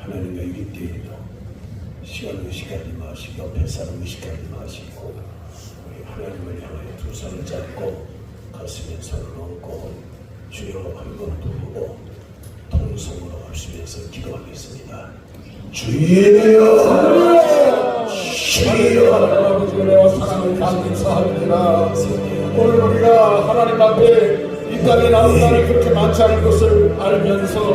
하나님의 일때에도 시간 의식하지 마시고 옆에 사람 의식하지 마시고 우리 하나님을 향하여 두 손을 잡고 가슴에 손을 얹고 주여 한번 부르고 통성으로 합심해서 기도하겠습니다. 주여 주여 아버지의 사랑을 감사합니다. 오늘 우리가 하나님 앞에 이 땅에 남은 날이 그렇게 많지 않은 것을 알면서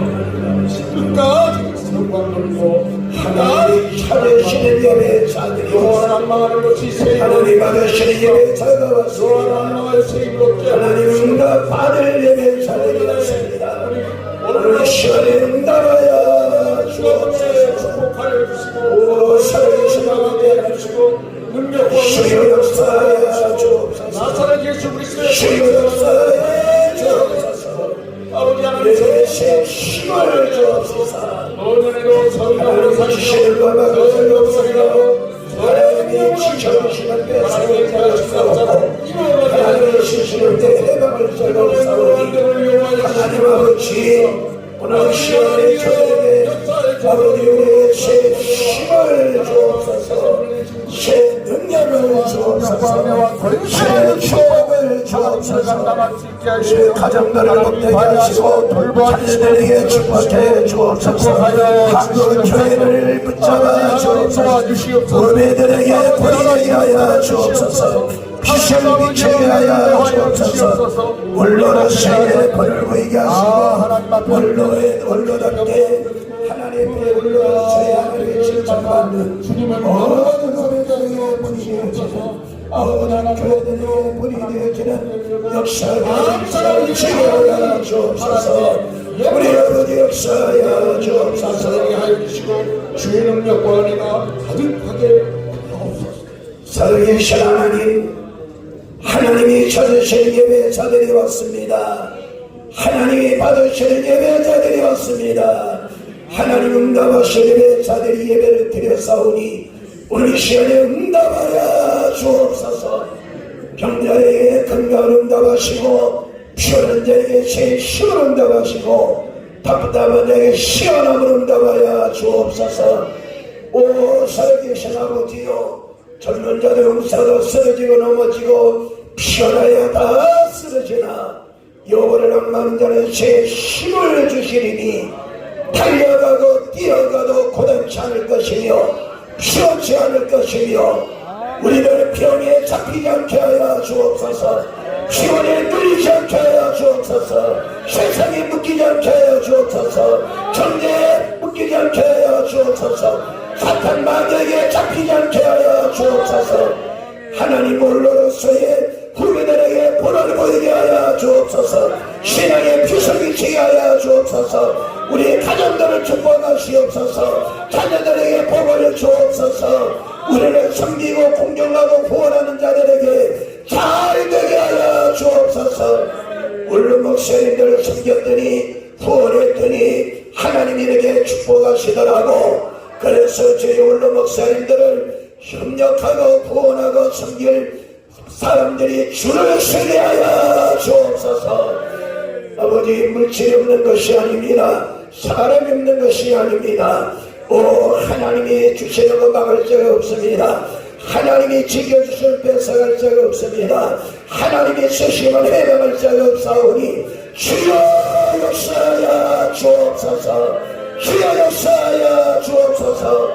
끝까지 성광 돌리고 하나님 찾으시는 예배 자들이 영원한 망하는 것이 새 하나님 받으시는 예배 자가 왔습니다. 영원한 망할 새 힘으로 하나님 응답 받을 예배 자들이 왔습니다. 오늘 시간에 응답하여 주옵소서. 축복하여 주시고 오 살아계신 하게 해주시고 능력과 주여 역사하여 주옵소서. 나사렛 예수 그리스도의 주여 역사하여 주옵소서. 아버지 하나님 내 힘을 주옵소서. 오늘에도 성령으로 주시는 것만 것을 없으리라. 하나님이 지켜주시는 때 사랑을 주옵소서. 하나님이 주시는 때 해방을 주옵소서. 하나님 아버지 오늘 시간에 저에게 아버지 우리의 새 힘을 주옵소서. 새 능력을 주옵소서. 새 축복을 주옵소서. 우리 가정들을 복되게 하시고 자녀들에게 축복해 주옵소서. 한국 교회를 붙잡아 주옵소서. 우리들에게 보이게 하여 주옵소서. 빛을 비추게 하여 주옵소서. 원로로서의 벌을 보이게 하시고 원로답게 하나님의 원로로서의 하늘을 칭찬받는 모든 우리들에게 본이 되어지는 모든 교회들에게 본이 되어지는 역사를 지켜야 주옵소서. 우리 아버지 역사하여 주옵소서. 하여 주시고 주의 능력과 은혜가 가득하게 하옵소서. 살아계신 하나님, 하나님이 찾으시는 예배자들이 왔습니다. 하나님이 받으시는 예배자들이 왔습니다. 하나님 응답하시는 예배자들이 예배를 드렸사오니 오늘 시간에 응답하여 주옵소서. 병자에게 건강을 응답하시고 피하는 자에게 새 힘을 응답하시고 답답한 자에게 시원함을 응답하여 주옵소서. 오 살아계신 아버지요, 젊은 자들 응사도 쓰러지고 넘어지고 피어나야 다 쓰러지나 여호와를 악망하는 자는 새 힘을 주시리니 달려가고 뛰어가도 고단치 않을 것이며 피어치 않을 것이며 우리를 병에 잡히지 않게 하여 주옵소서. 피곤에 눌리지 않게 하여 주옵소서. 세상에 묶이지 않게 하여 주옵소서. 경제에 묶이지 않게 하여 주옵소서. 사탄 마귀에게 잡히지 않게 하여 주옵소서. 하나님 홀로로서의 후배들에게 본을 보이게 하여 주옵소서. 신앙의 빛을 비치게 하여 주옵소서. 우리 가정들을 축복하시옵소서. 자녀들에게 복을 주옵소서. 우리를 섬기고 공경하고 구원하는 자들에게 잘 되게 하여 주옵소서. 물론 목사님들을 섬겼더니 구원했더니 하나님이 이렇게 축복하시더라고. 그래서 저희 울로 목사님들을 협력하고 구원하고 섬길 사람들이 줄을 서게 하여 주옵소서. 아버지 물질이 없는 것이 아닙니다. 사람이 없는 것이 아닙니다. 오 하나님이 주시는 것 막을 자가 없습니다. 하나님이 지켜주실 뺏어갈 자가 없습니다. 하나님이 쓰시면 해방할 자가 없사오니 주여 역사하여 주옵소서. 주여 역사하여 주옵소서.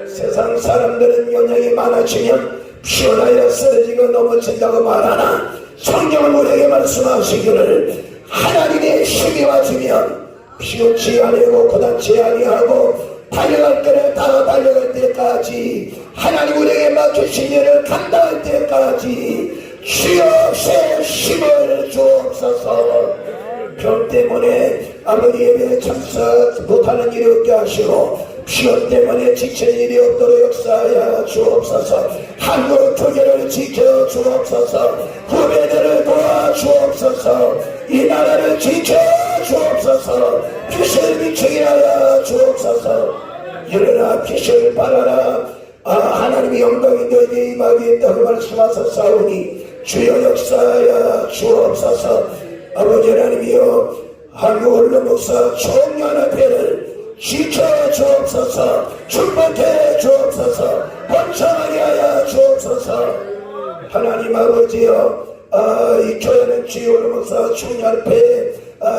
세상 사람들은 영향이 많아지면 피어나야 쓰러지고 넘어진다고 말하나 성경은 우리에게 말씀하시기를 하나님의 힘이 와주면 피우지 아니고 고단치 아니하고 달려갈 때는 다 달려갈 때까지 하나님 우리에게 맡기신 일을 감당할 때까지 주여 새 힘을 주옵소서. 병 때문에 아버지 예배에 참석 못하는 일이 없게 하시고 피로 때문에 지치는 일이 없도록 역사하여 주옵소서. 한국 교회를 지켜 주옵소서. 후배들을 도와 주옵소서. 이 나라를 지켜 주옵소서. 빛을 비추게 하여 주옵소서. 일어나 빛을 발하라. 하나님의 영광이 너희에게 임하게 있다고 말씀하셨사오니 주여 역사하여 주옵소서. 아버지 하나님이여 한국 언론 목사 총연합회를 지켜 주옵소서. 축복해 주옵소서. 번창하게 하여 주옵소서. 하나님 아버지여, 이 교회는 주여 목사 총리 앞에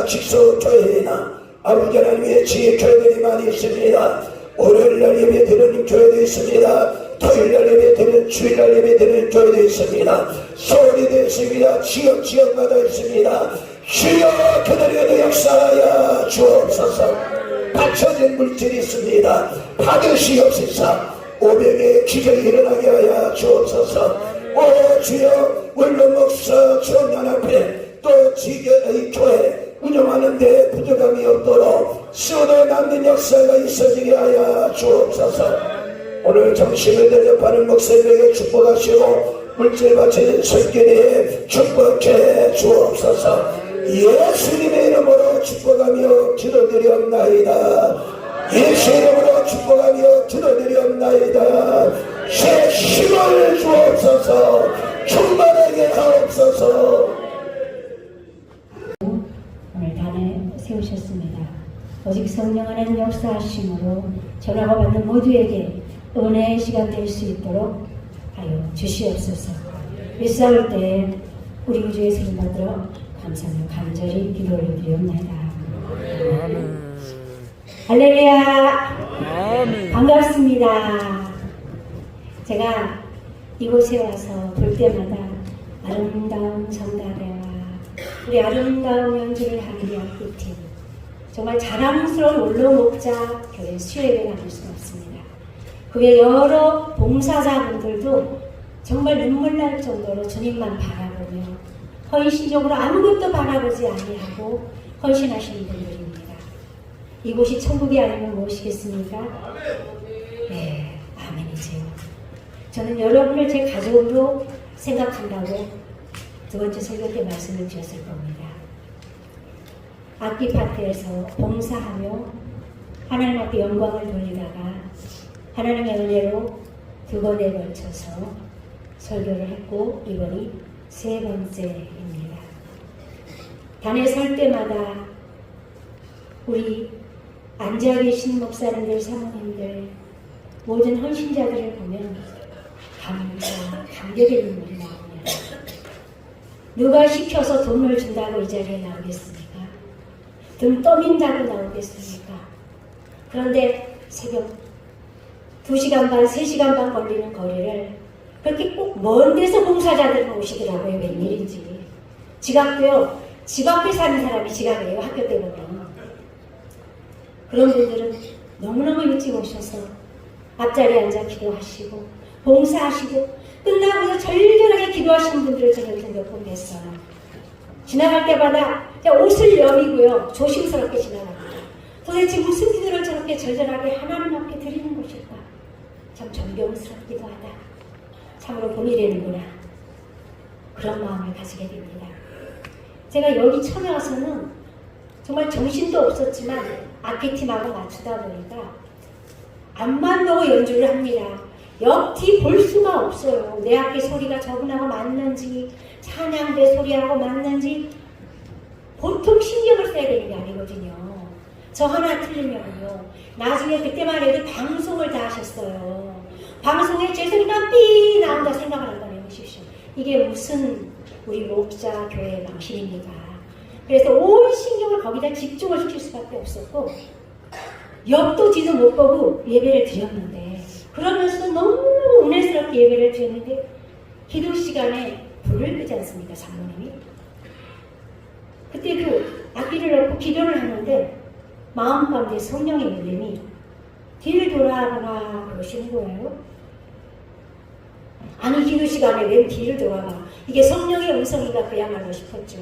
직소교회나 아버지 하나님의 지혜 교회들이 많이 있습니다. 월요일날 예배 드리는 교회도 있습니다. 토요일날 예배 드리는, 주일날 예배 드리는 교회도 있습니다. 서울에도 있습니다. 지역마다 있습니다. 주여 그들에게도 역사하여 주옵소서. 받쳐진 물질이 있습니다. 받으시옵소서. 500의 기적이 일어나게 하여 주옵소서. 오 주여, 원로 목사 청년 앞에 또 이 교회 운영하는데 부족함이 없도록 쓰도 남는 역사가 있어지게 하여 주옵소서. 오늘 정신을 대접하는 목사님에게 축복하시고 물질 바치는 손길에 축복해 주옵소서. 예수님의 이름으로 축복하며 기도드리옵나이다. 예수의 이름으로 축복하며 기도드리옵나이다. 새 힘을 주옵소서. 충만하게 하옵소서. 오늘 단에 세우셨습니다. 오직 성령 하나님 역사하심으로 전화가 받는 모두에게 은혜의 시간 될 수 있도록 하여 주시옵소서. 일사올 때 우리 주의 세움 받들어 감사하며 간절히 기도를 드리옵나이다. 할렐루야. 반갑습니다. 제가 이곳에 와서 볼 때마다 아름다운 성가대와 우리 아름다운 연주를 하는 악기팀, 정말 자랑스러운 원로 목자 교회 수혜를 나눌 수 없습니다. 그 외 여러 봉사자분들도 정말 눈물 날 정도로 주님만 바라보며 헌신적으로 아무것도 바라보지 아니하고 헌신하시는 분들입니다. 이곳이 천국이 아니면 무엇이겠습니까? 네, 아멘이지요. 저는 여러분을 제 가족으로 생각한다고 두 번째 설교 때 말씀을 드렸을 겁니다. 악기 파트에서 봉사하며 하나님 앞에 영광을 돌리다가 하나님의 은혜로 두 번에 걸쳐서 설교를 했고 이번이 세 번째입니다. 단에 설 때마다 우리 앉아 계신 목사님들, 사모님들, 모든 헌신자들을 보면 감격의 눈물이 나옵니다. 누가 시켜서 돈을 준다고 이 자리에 나오겠습니까? 등 떠민다고 나오겠습니까? 그런데 새벽 2시간 반, 3시간 반 걸리는 거리를 그렇게 꼭 먼 데서 봉사자들이 오시더라고요. 웬일인지. 지각도요, 집 앞에 사는 사람이 지각해요. 학교 때 보면. 그런 분들은 너무너무 일찍 오셔서 앞자리에 앉아 기도하시고 봉사하시고 끝나고서 절절하게 기도하시는 분들을 제가 이렇게 몇 번 뵀어요. 지나갈 때마다 옷을 여미고요, 조심스럽게 지나갑니다. 도대체 무슨 기도를 저렇게 절절하게 하나님 앞에 드리는 것일까? 참 존경스럽기도 하다. 참으로 본이 되는구나. 그런 마음을 가지게 됩니다. 제가 여기 처음에 와서는 정말 정신도 없었지만 악기팀하고 맞추다 보니까 앞만 보고 연주를 합니다. 옆뒤 볼 수가 없어요. 내 악기 소리가 저분하고 맞는지, 찬양대 소리하고 맞는지 보통 신경을 써야 되는 게 아니거든요. 저 하나 틀리면요, 나중에 그때만 해도 방송을 다 하셨어요. 방송에 제 소리가 삐 나온다 생각을 한번 해보십시오. 이게 무슨 우리 목자 교회의 망신입니까? 그래서 온 신경을 거기다 집중을 시킬 수밖에 없었고, 옆도 뒤도 못 보고 예배를 드렸는데, 그러면서도 너무 은혜스럽게 예배를 드렸는데, 기도 시간에 불을 끄지 않습니까, 장로님이? 그때 그 악기를 넣고 기도를 하는데 마음 가운데 성령의 울림이 뒤를 돌아보라 그러시는 거예요. 아니, 기도 시간에 왜 뒤를 돌아봐? 이게 성령의 음성인가 그야말로 싶었죠.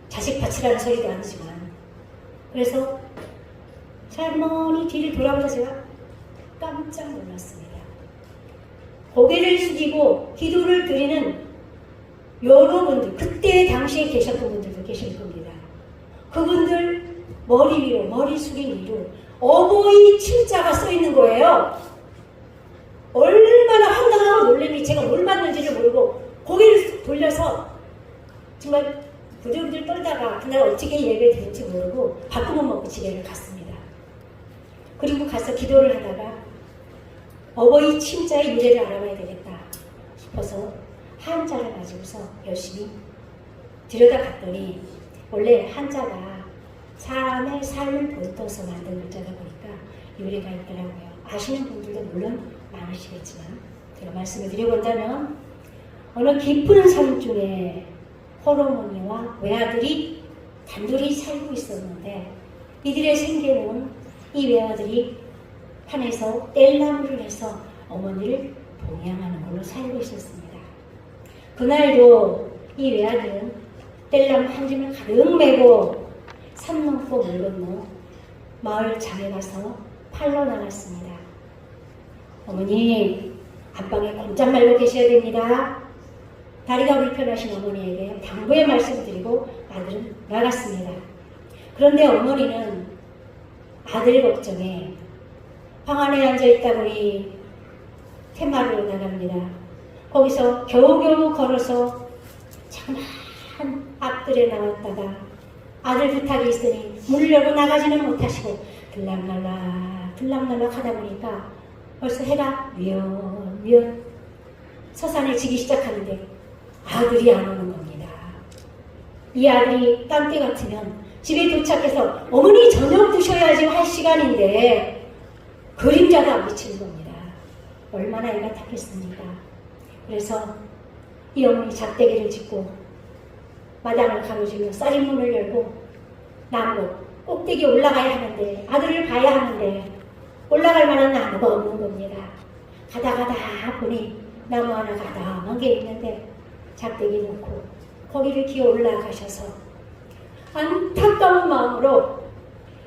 자식 바치라는 소리도 아니지만. 그래서 살머니 뒤를 돌아보자 제가 깜짝 놀랐습니다. 고개를 숙이고 기도를 드리는 여러분들, 그때 당시에 계셨던 분들도 계실 겁니다. 그분들 머리 위로, 머리 숙인 위로 어버이 칭자가 써 있는 거예요. 얼마나 황당하고 놀랐는지 제가 뭘 봤는지를 모르고 고개를 돌려서 정말 부들부들 떨다가 그날 어떻게 예배 드릴지 모르고 밥구멍 먹고 집에를 갔습니다. 그리고 가서 기도를 하다가 어버이 침자의 유래를 알아봐야 되겠다 싶어서 한자를 가지고서 열심히 들여다봤더니 원래 한자가 사람의 삶을 본떠서 만든 글자다 보니까 유래가 있더라고요. 아시는 분들도 물론 많으시겠지만 제가 말씀을 드려본다면 어느 깊은 산 중에 호르몬이와 외아들이 단둘이 살고 있었는데 이들의 생계는 이 외아들이 산에서 뗄나무를 해서 어머니를 봉양하는 걸로 살고 있었습니다. 그날도 이 외아들은 뗄나무 한 짐을 가득 메고 산 넘고 물 건너 마을 장에 가서 팔러 나갔습니다. 어머니, 안방에 꼼짝 말고 계셔야 됩니다. 다리가 불편하신 어머니에게 당부의 말씀을 드리고 아들은 나갔습니다. 그런데 어머니는 아들 걱정에 방 안에 앉아있다 보니 테마루로 나갑니다. 거기서 겨우겨우 걸어서 장한 앞들에 나왔다가 아들 부탁이 있으니 문을 열고 나가지는 못하시고 들락날락 하다 보니까 벌써 해가 뉘엿뉘엿 서산에 지기 시작하는데 아들이 안 오는 겁니다. 이 아들이 딴 때 같으면 집에 도착해서 어머니 저녁 드셔야지 할 시간인데 그림자도 안 비치는 겁니다. 얼마나 애가 탔겠습니까? 그래서 이 어머니 작대기를 짚고 마당을 가로지며 쌀문을 열고 나무 꼭대기 올라가야 하는데 아들을 봐야 하는데 올라갈 만한 나무가 없는 겁니다. 가다 보니 나무 하나 가다한 게 있는데 작대기 놓고 거기를 기어 올라가셔서 안타까운 마음으로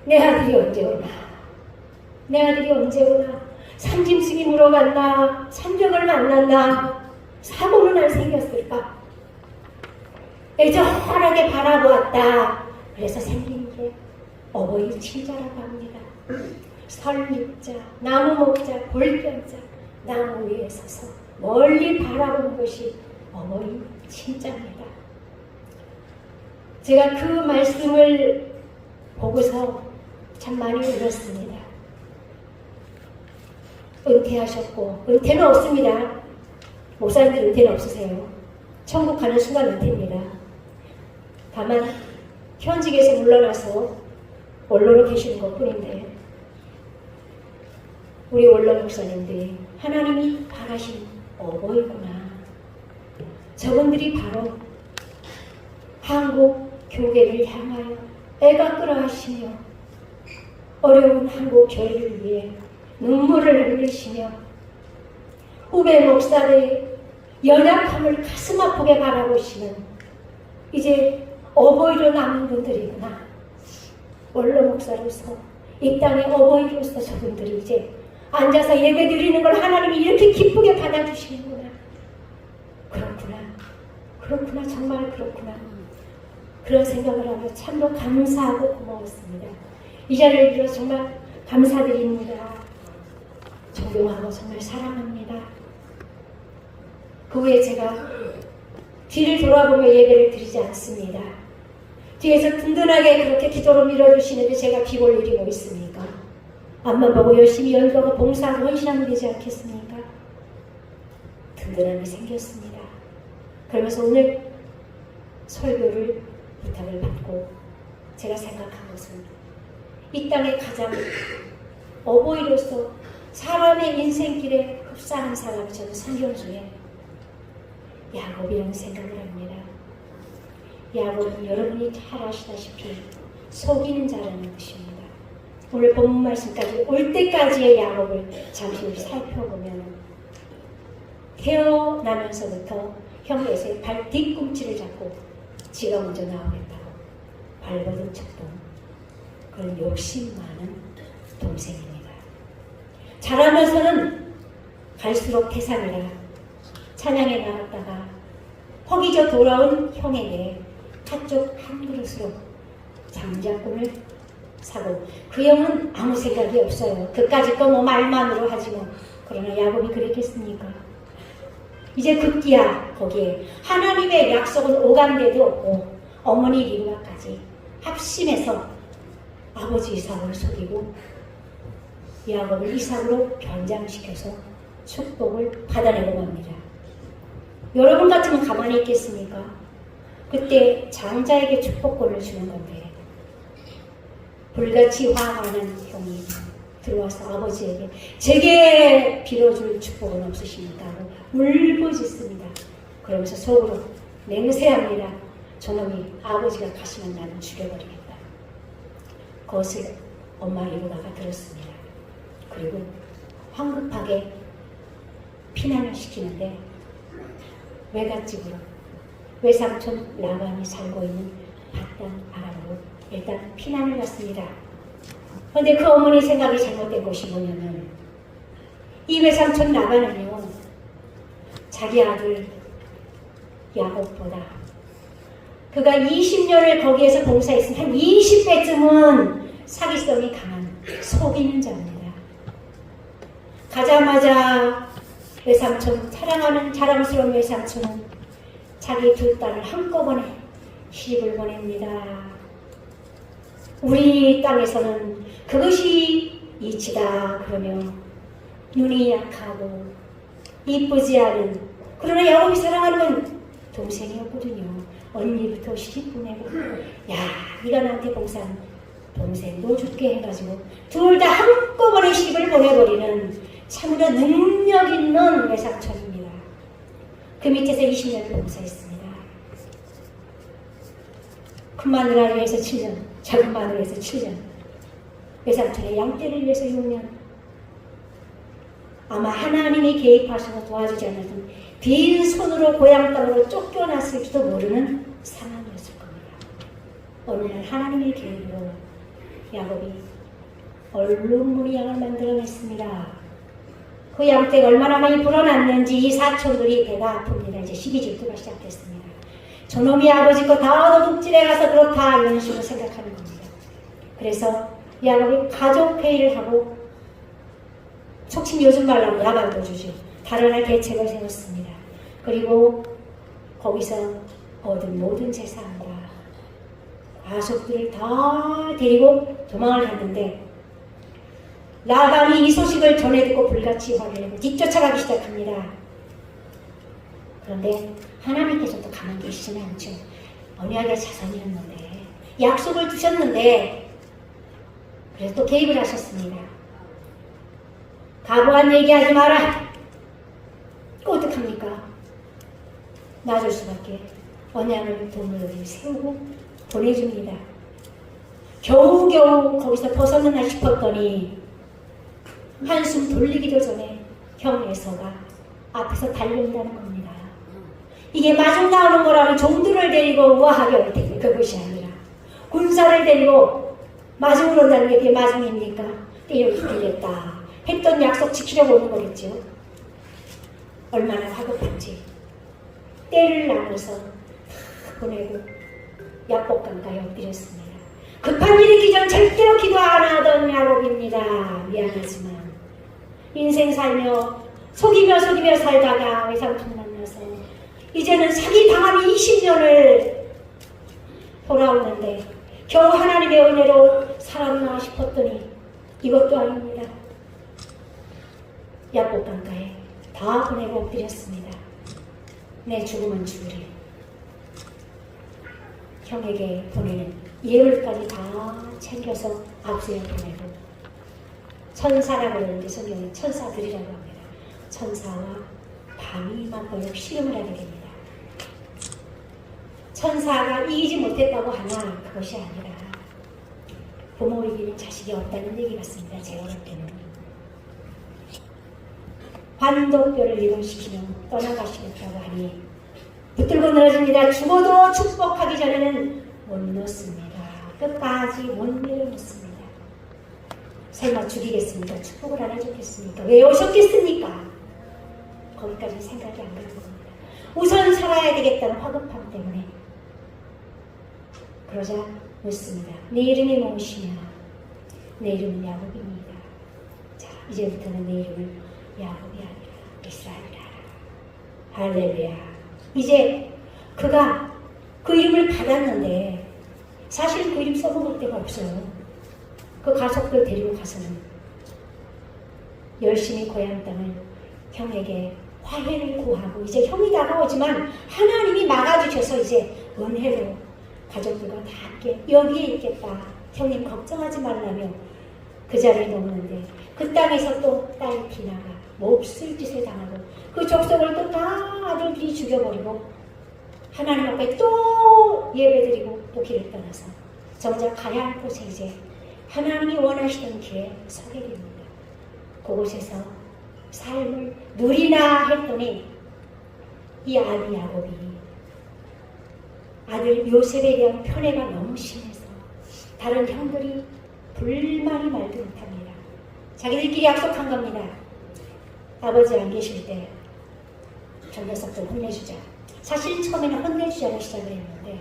내 아들이 언제 오나, 내 아들이 언제 오나, 산짐승이 물어갔나, 산적을 만났나, 사고는 안 생겼을까? 애절하게 바라보았다. 그래서 생긴 게 어버이 침자라고 합니다. 설립자, 나무 목자, 볼변자, 나무 위에 서서 멀리 바라보는 것이 어버이 침자입니다. 제가 그 말씀을 보고서 참 많이 울었습니다. 은퇴하셨고, 은퇴는 없습니다. 목사님들 은퇴는 없으세요. 천국 가는 순간 은퇴입니다. 다만 현직에서 물러나서 원로로 계시는 것 뿐인데 우리 원로 목사님들이 하나님이 바라신 어버이구나. 저분들이 바로 한국 교회를 향하여 애가 끓어하시며 어려운 한국 교회를 위해 눈물을 흘리시며 후배 목사들의 연약함을 가슴 아프게 바라보시는 이제 어버이로 남은 분들이구나. 원로 목사로서 이 땅의 어버이로서 저분들이 이제 앉아서 예배 드리는 걸 하나님이 이렇게 기쁘게 받아주시는구나. 그렇구나, 정말 그렇구나. 그런 생각을 하며 참으로 감사하고 고마웠습니다. 이 자리를 빌어 정말 감사드립니다. 존경하고 정말 사랑합니다. 그 후에 제가 뒤를 돌아보며 예배를 드리지 않습니다. 뒤에서 든든하게 그렇게 기도로 밀어주시는데 제가 비볼 일이 뭐 있습니까? 앞만 보고 열심히 연구하고 봉사하고 헌신하면 되지 않겠습니까? 든든함이 생겼습니다. 그러면서 오늘 설교를 부탁을 받고 제가 생각한 것은 이 땅에 가장 어버이로서 사람의 인생길에 흡사한 사람이 저는 성경 중에 야곱이라는 생각을 합니다. 야곱은 여러분이 잘 아시다시피 속이는 자라는 것입니다. 오늘 본문 말씀까지 올 때까지의 야곱을 잠시 살펴보면 태어나면서부터 형 에서의 발 뒤꿈치를 잡고 지가 먼저 나오겠다고 발버둥 쳤던 그런 욕심 많은 동생입니다. 자라면서는 갈수록 태산이라 찬양에 나갔다가 허기져 돌아온 형에게 팥죽 한 그릇으로 장자꾼을 사고 그 형은 아무 생각이 없어요. 그까짓 거 뭐 말만으로 하지만 그러나 야곱이 그랬겠습니까? 이제 급기야 거기에 하나님의 약속은 오간데도 없고 어머니 리브가까지 합심해서 아버지 이삭을 속이고 야곱을 이삭으로 변장시켜서 축복을 받아내고 맙니다. 여러분 같으면 가만히 있겠습니까? 그때 장자에게 축복권을 주는 건데 불같이 화나는 형이 들어와서 아버지에게 제게 빌어줄 축복은 없으십니까? 하고 울부짖습니다. 그러면서 속으로 맹세합니다. 저놈이 아버지가 가시면 나는 죽여버리겠다. 그것을 엄마 리브가가 들었습니다. 그리고 황급하게 피난을 시키는데 외갓집으로 외삼촌 라반이 살고 있는 밧단 아람으로 일단 피난을 갔습니다. 그런데 그 어머니 생각이 잘못된 것이 뭐냐면 이 외삼촌 라반은요 자기 아들 야곱보다 그가 20년을 거기에서 봉사했으면 한 20배쯤은 사기성이 강한 속이는 자입니다. 가자마자 외삼촌, 사랑하는 자랑스러운 외삼촌은 자기 두 딸을 한꺼번에 시집을 보냅니다. 우리 땅에서는 그것이 이치다 그러며 눈이 약하고 이쁘지 않은 그러나 야곱이 사랑하는 건 동생이었거든요. 언니부터 시집 보내고 야 네가 나한테 봉사한 동생도 죽게 해가지고 둘 다 한꺼번에 시집을 보내버리는 참으로 능력 있는 외삼촌입니다. 그 밑에서 20년을 봉사했습니다. 큰 마누라를 위해서 7년, 작은 마누라를 위해서 7년, 외삼촌의 양떼를 위해서 6년. 아마 하나님이 개입하셔서 도와주지 않았던 빈손으로 고향 땅으로 쫓겨났을지도 모르는 상황이었을 겁니다. 어느 날 하나님의 계획으로 야곱이 얼룩무늬 양을 만들어냈습니다. 그 양떼가 얼마나 많이 불어났는지 이 사촌들이 배가 아픕니다. 이제 시기 질투가 시작됐습니다. 저놈이 아버지 거 다 얻어둑질해 가서 그렇다 이런 식으로 생각하는 겁니다. 그래서 야곱이 가족회의를 하고 속칭 요즘 말로 하면 야반도주죠. 달아날 계책을 세웠습니다. 그리고 거기서 얻은 모든 재산과 가족들을 다 데리고 도망을 갔는데 라반이 이 소식을 전해 듣고 불같이 화를 내고 뒤쫓아가기 시작합니다. 그런데 하나님께서도 가만히 계시지는 않죠. 언약의 자손이었는데 약속을 주셨는데 그래서 또 개입을 하셨습니다. 각오한 얘기하지 마라. 어떡합니까? 놔줄 수밖에 언약을 도무지 세우고 보내줍니다. 겨우겨우 거기서 벗어나나 싶었더니 한숨 돌리기도 전에 형 에서가 앞에서 달려온다는 겁니다. 이게 마중 나오는 거라면 종들을 데리고 우아하게 올 텐데 그것이 아니라 군사를 데리고 마중으로 온다는 게 그게 마중입니까? 때려 죽이겠다 했던 약속 지키려고 오는 거겠죠. 얼마나 화급한지 때를 나눠서 보내고 약복강가에 엎드렸습니다. 급한 일이 있기 전 절대로 기도 안 하던 야곱입니다. 미안하지만 인생 살며 속이며 살다가 외삼촌 만나서 이제는 사기 당한 20년을 돌아오는데 겨우 하나님의 은혜로 살았나 싶었더니 이것도 아닙니다. 약복강가에 다 보내고 엎드렸습니다. 내 죽으면 죽으리. 형에게 보내는 예물까지 다 챙겨서 압수해 보내고 천사라고 하는데 성경에 천사들이라고 합니다. 천사와 밤이 맞도록 씨름을 하게 됩니다. 천사가 이기지 못했다고 하나 그것이 아니라 부모 이기는 자식이 없다는 얘기 같습니다. 제가 볼 때는 환도뼈를 이동시키며 떠나가시겠다고 하니 붙들고 늘어집니다. 죽어도 축복하기 전에는 못 놓습니다. 끝까지 못 내려놓습니다. 설마 죽이겠습니까? 축복을 안 해줬겠습니까? 왜 오셨겠습니까? 거기까지 생각이 안 가는 겁니다. 우선 살아야 되겠다는 화급함 때문에. 그러자 묻습니다. 내 이름이 무엇이냐? 내 이름은 야곱입니다. 자, 이제부터는 내 이름을 야곱이 아니라 이스라엘이라. 할렐루야. 이제 그가 그 이름을 받았는데 사실 그 이름 써먹을 데가 없어요. 그 가족들 데리고 가서는 열심히 고향 땅을 형에게 화해를 구하고 이제 형이 다가오지만 하나님이 막아주셔서 이제 은혜로 가족들과 다 함께 여기에 있겠다. 형님 걱정하지 말라며 그 자리에 놓는데 그 땅에서 또 딸 디나가 몹쓸 짓을 당하고 그 족속을 또 다 아들들이 죽여버리고 하나님 앞에 또 예배드리고 또 길을 떠나서 정작 가야 할 곳에 이제 하나님이 원하시던 길에 서게 됩니다. 그곳에서 삶을 누리나 했더니 이 아들 야곱이 아들 요셉에 대한 편애가 너무 심해서 다른 형들이 불만이 말도 못합니다. 자기들끼리 약속한 겁니다. 아버지 안 계실 때 저 녀석들 혼내주자. 사실 처음에는 혼내주자로 시작을 했는데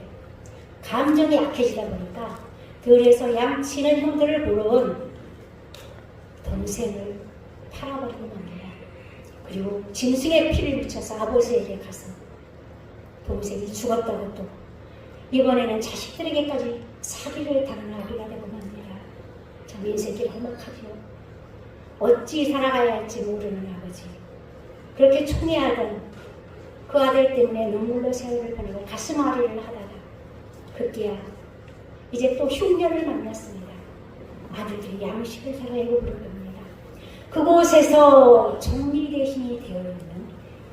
감정이 약해지다 보니까 들에서 양치는 형들을 부러운 동생을 팔아버리고 맙니다. 그리고 짐승의 피를 묻혀서 아버지에게 가서 동생이 죽었다고 또 이번에는 자식들에게까지 사기를 당하는 아비가 되고 맙니다. 참 인생길 험악하죠. 어찌 살아가야 할지 모르는 아버지. 그렇게 총애하던 그 아들 때문에 눈물로 세월을 보내고 가슴앓이를 하다가 급기야 이제 또 흉년을 만났습니다. 아들들이 양식을 살아야고 부르겁니다. 그곳에서 정리 대신이 되어있는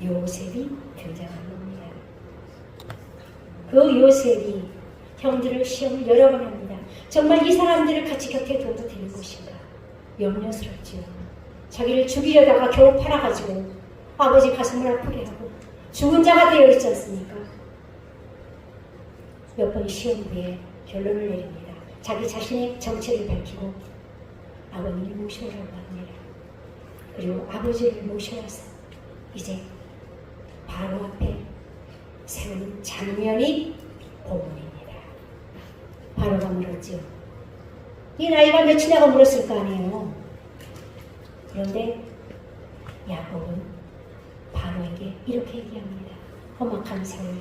요셉이 등장한 겁니다. 그 요셉이 형들을 시험을 여러 번 합니다. 정말 이 사람들을 같이 곁에 둬도 되는 것인가? 염려스럽지요. 자기를 죽이려다가 겨우 팔아가지고 아버지 가슴을 아프게 하고 죽은 자가 되어 있지 않습니까? 몇 번 시험 후에 결론을 내립니다. 자기 자신의 정체를 밝히고 아버님을 모셔오라고 합니다. 그리고 아버지를 모셔와서 이제 바로 앞에 세우는 장면이 본문입니다. 바로가 물었지요. 이 나이가 몇이냐고 물었을 거 아니에요. 그런데 야곱은 바로에게 이렇게 얘기합니다. 험악한 세월,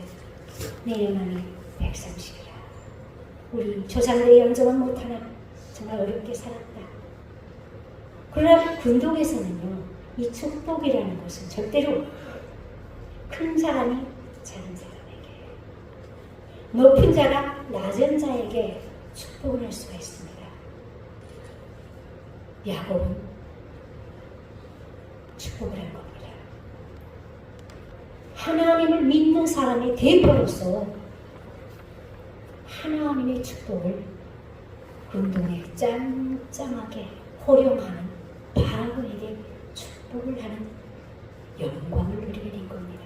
내년 안에 130이라. 우리 조상들의 영접은 못하나 정말 어렵게 살았다. 그러나 군독에서는요, 이 축복이라는 것은 절대로 큰 사람이 작은 사람에게, 높은 자가 낮은 자에게 축복을 할 수가 있습니다. 야곱은 축복을 한 겁니다. 하나님을 믿는 사람의 대표로서 하나님의 축복을 운동에 짱짱하게 호령하는 바로에게 축복을 하는 영광을 누리게 된 겁니다.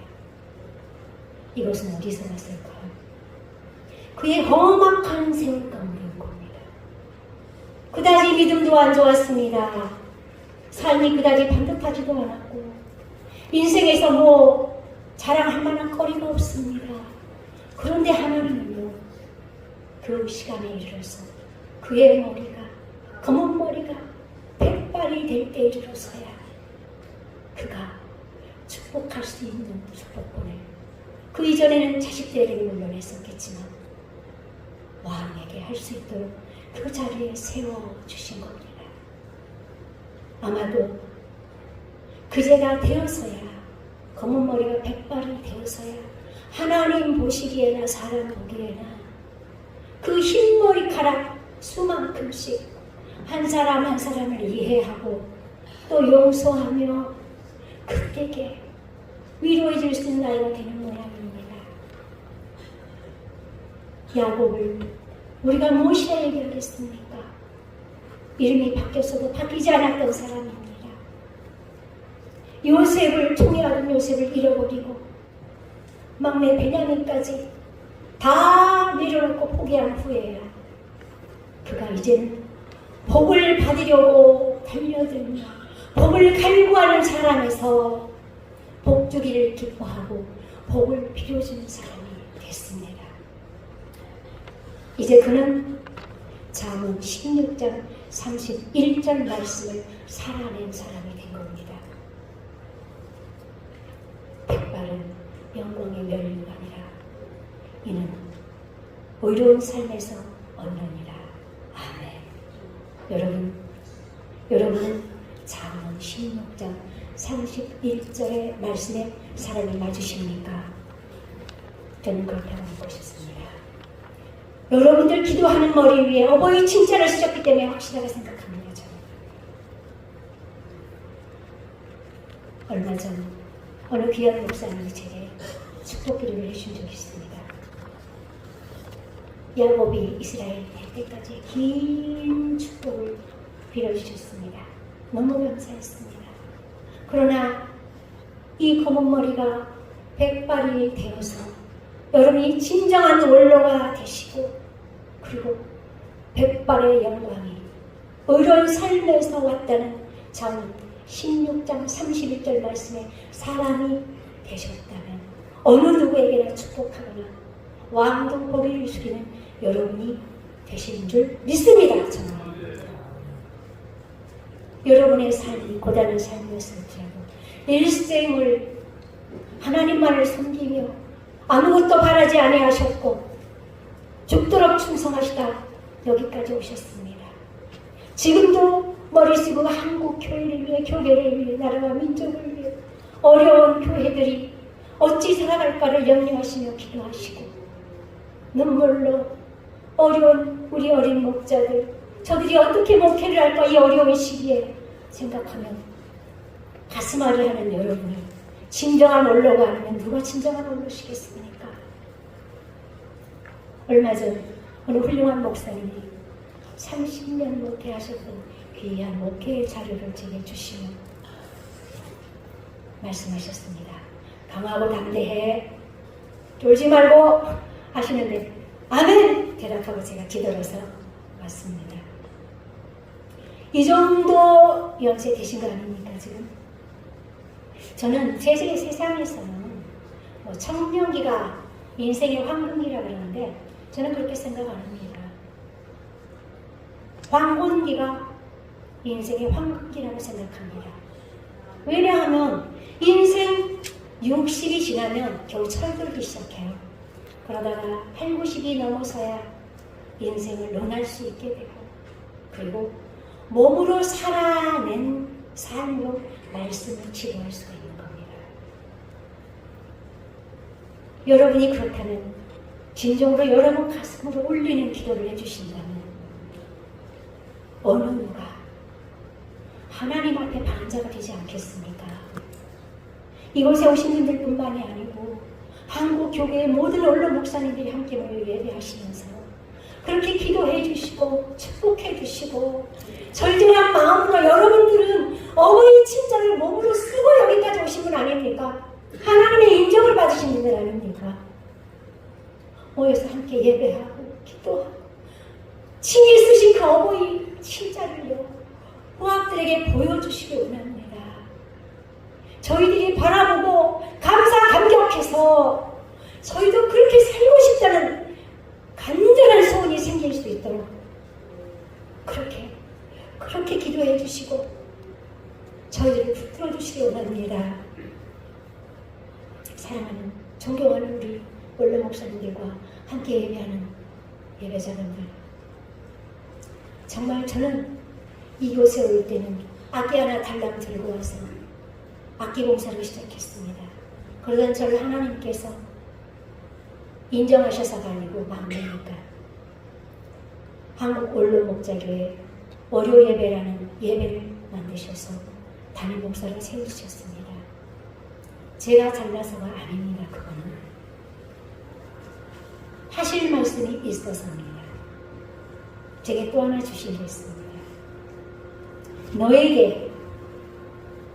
이것은 어디서 났을까요? 그의 험악한 세월 가운데 온 겁니다. 그다지 믿음도 안 좋았습니다. 삶이 그다지 반듯하지도 않았고 인생에서 뭐 자랑할 만한 거리가 없습니다. 그런데 하나님은요, 그 시간에 이르러서 그의 머리가, 검은 머리가 백발이 될 때 이르러서야 그가 축복할 수 있는 축복권을, 그 이전에는 자식들에게 물론했었겠지만 왕에게 할 수 있도록 그 자리에 세워주신 겁니다. 아마도 그제가 되어서야, 검은 머리가 백발이 되어서야 하나님 보시기에나 사람 보기에나 그 흰 머리카락 수만큼씩 한 사람 한 사람을 이해하고 또 용서하며 그때게 위로해 줄 수 있는 나이가 되는 모양입니다. 야곱을 우리가 무엇이라 얘기하겠습니까? 이름이 바뀌었어도 바뀌지 않았던 사람입니다. 요셉을 통해하던 요셉을 잃어버리고 막내 베냐민까지 다 내려놓고 포기한 후에야 그가 이제는 복을 받으려고 달려들며 복을 갈구하는 사람에서 복 주기를 기뻐하고 복을 빌어주는 사람이 됐습니다. 이제 그는 잠언 16장 31절 말씀을 살아낸 사람이 된 겁니다. 백발은 영광의 멸류관이라. 이는 의로운 삶에서 얻느니라. 아멘. 여러분은 잠언 16장 31절의 말씀에 사랑이 맞으십니까? 저는 그렇다고 믿고 싶습니다. 여러분들 기도하는 머리 위에 어버이 칭찬을 쓰셨기 때문에 확실하게 생각합니다. 저는. 얼마 전 어느 귀한 목사님이 제게 축복 기도를 해준 적이 있습니다. 야곱이 이스라엘 될 때까지 긴 축복을 빌어주셨습니다. 너무 감사했습니다. 그러나 이 검은 머리가 백발이 되어서 여러분이 진정한 원로가 되시고 그리고 백발의 영광이 의로운 삶에서 왔다는 잠언 16장 31절 말씀에 사람이 되셨다면 어느 누구에게나 축복하거나 왕도 고개를 숙이는 여러분이 되신 줄 믿습니다. 저는. 여러분의 삶이 고단한 삶이었을지라도 일생을 하나님만을 섬기며 아무것도 바라지 아니하셨고 죽도록 충성하시다 여기까지 오셨습니다. 지금도 머리 쓰고 한국 교회를 위해, 교회를 위해, 나라와 민족을 위해 어려운 교회들이 어찌 살아갈까를 염려하시며 기도하시고 눈물로 어려운 우리 어린 목자들, 저들이 어떻게 목회를 할까 이 어려운 시기에 생각하면 가슴 아리하는 여러분이 진정한 원로가 아니면 누가 진정한 원로시겠습니까? 얼마 전 어느 훌륭한 목사님이 30년 목회하셨던 귀한 목회의 자료를 제게 주시며 말씀하셨습니다. 강하고 담대해, 쫄지 말고 하시는데 아멘! 대답하고 제가 기다려서 왔습니다. 이 정도 연세 되신 거 아닙니까 지금? 저는 제 세상에서는 청년기가 인생의 황금기라 그러는데 저는 그렇게 생각 안 합니다. 황혼기가 인생의 황금기라고 생각합니다. 왜냐하면 인생 60이 지나면 겨우 철들기 시작해요. 그러다가 8, 90이 넘어서야 인생을 논할 수 있게 되고 그리고 몸으로 살아낸 삶으로 말씀을 치료할 수가 있는 겁니다. 여러분이 그렇다면 진정으로 여러분 가슴으로 울리는 기도를 해주신다면 어느 누가 하나님 앞에 반자가 되지 않겠습니까? 이곳에 오신 분들 뿐만이 아니고 한국 교회의 모든 언론 목사님들이 함께 모여 예배하시면서 그렇게 기도해 주시고 축복해 주시고 절절한 마음으로 여러분들은 어머니 친자를 몸으로 쓰고 여기까지 오신 분 아닙니까? 하나님의 인정을 받으신 분들 아닙니까? 모여서 함께 예배하고 기도하고 친히 쓰신 그 어머니 친자를요 후학들에게 보여주시기 원합니다. 저희들이 바라보고 감격해서 저희도 그렇게 살고 싶다는 간절한 소원이 생길 수 있도록 그렇게 기도해 주시고 저희들을 붙들어 주시기 원합니다. 사랑하는 존경하는 우리 원로 목사님들과 함께 예배하는 예배자분들, 정말 저는 이곳에 올 때는 악기 하나 달랑 들고 와서 악기 봉사를 시작했습니다. 그러던 저를 하나님께서 인정하셔서가 아니고 마음이니까 한국 원로 목자교회 월요 예배라는 예배를 만드셔서 담임 목사를 세우셨습니다. 제가 잘나서가 아닙니다. 그거는 하실 말씀이 있어서입니다. 제게 또 하나 주신 게 있습니다. 너에게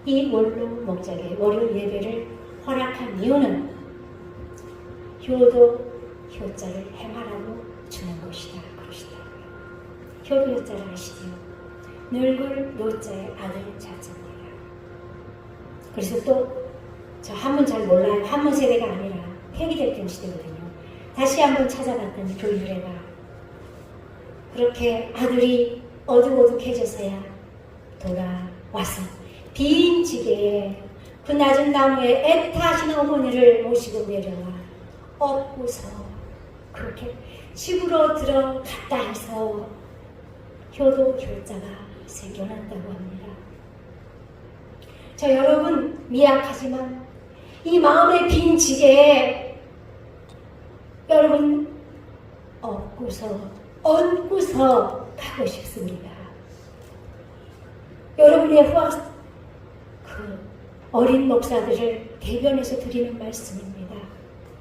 이 원로 목자교회 월요 예배를 허락한 이유는 효도 효자를 행하라고 주는 것이다. 그러시더라고요. 효도 효자를 아시지요? 늙을 노자의 아들 자자입니다. 그래서 또 저 한문 잘 몰라요. 한문 세대가 아니라 폐기됐던 시대거든요. 다시 한번 찾아봤더니 그 유래가 그렇게 아들이 어둑어둑해져서야 돌아와서 빈 지게에 그 낮은 나무에 애타하신 어머니를 모시고 내려와 업고서 그렇게 집으로 들어갔다 해서 효도 효자가 생겨났다고 합니다. 저 여러분 미약하지만 이 마음의 빈 지게에 여러분 얹고서 가고 싶습니다. 여러분의 그 어린 목사들을 대변해서 드리는 말씀입니다.